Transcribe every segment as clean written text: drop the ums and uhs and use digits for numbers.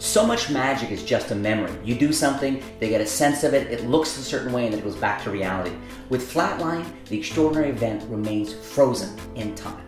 So much magic is just a memory. You do something, they get a sense of it, it looks a certain way, and then it goes back to reality. With Flatline, the extraordinary event remains frozen in time.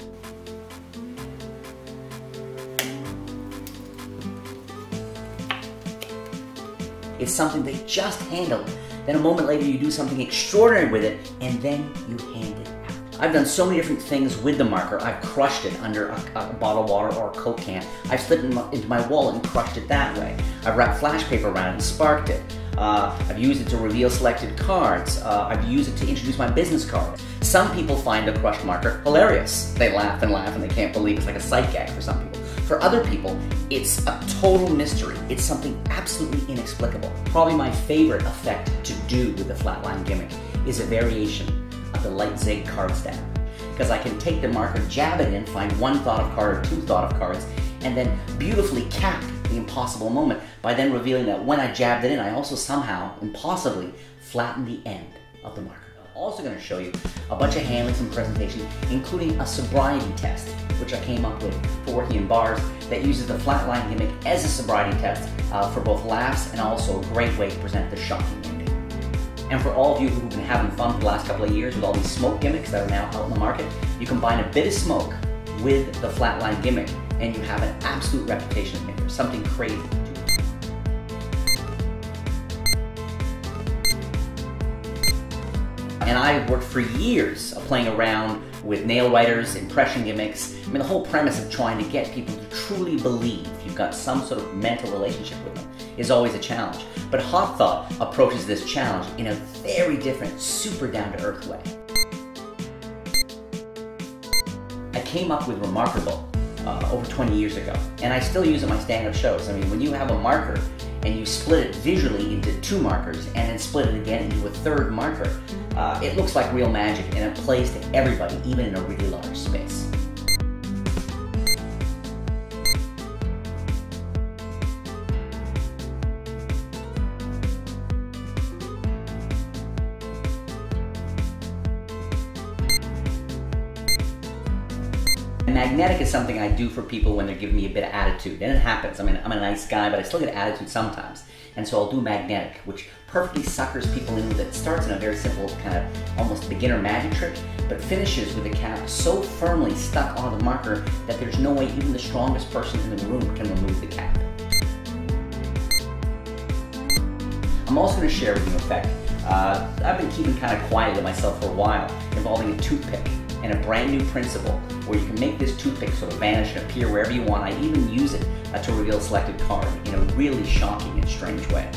It's something they just handled. Then a moment later you do something extraordinary with it, and then you hand it out. I've done so many different things with the marker. I've crushed it under a bottle of water or a Coke can. I've slipped it into my wallet and crushed it that way. I've wrapped flash paper around it and sparked it. I've used it to reveal selected cards. I've used it to introduce my business cards. Some people find a crushed marker hilarious. They laugh and laugh and they can't believe it's like a sight gag for some people. For other people, it's a total mystery. It's something absolutely inexplicable. Probably my favorite effect to do with the Flatline gimmick is a variation of the light zig card stab. Because I can take the marker, jab it in, find one thought of card or two thought of cards, and then beautifully cap the impossible moment by then revealing that when I jabbed it in, I also somehow, impossibly, flattened the end of the marker. I'm also going to show you a bunch of handlings and presentations, including a sobriety test, which I came up with for working in bars, that uses the Flatline gimmick as a sobriety test for both laughs and also a great way to present the shocking ending. And for all of you who've been having fun for the last couple of years with all these smoke gimmicks that are now out in the market, you combine a bit of smoke with the Flatline gimmick and you have an absolute reputation maker, something crazy. And I worked for years of playing around with nail writers, impression gimmicks. I mean, the whole premise of trying to get people to truly believe you've got some sort of mental relationship with them is always a challenge. But Hot Thought approaches this challenge in a very different, super down-to-earth way. I came up with Remarkable over 20 years ago, and I still use it in my stand-up shows. I mean, when you have a marker and you split it visually into two markers and then split it again into a third marker, it looks like real magic and it plays to everybody, even in a really large space. And magnetic is something I do for people when they're giving me a bit of attitude, and it happens. I mean, I'm a nice guy, but I still get attitude sometimes. And so I'll do magnetic, which perfectly suckers people in with it. It starts in a very simple kind of almost beginner magic trick, but finishes with the cap so firmly stuck on the marker that there's no way even the strongest person in the room can remove the cap. I'm also going to share with you an effect I've been keeping kind of quiet to myself for a while, involving a toothpick and a brand new principle where you can make this toothpick sort of vanish and appear wherever you want. I even use it to reveal a selected card in a really shocking and strange way.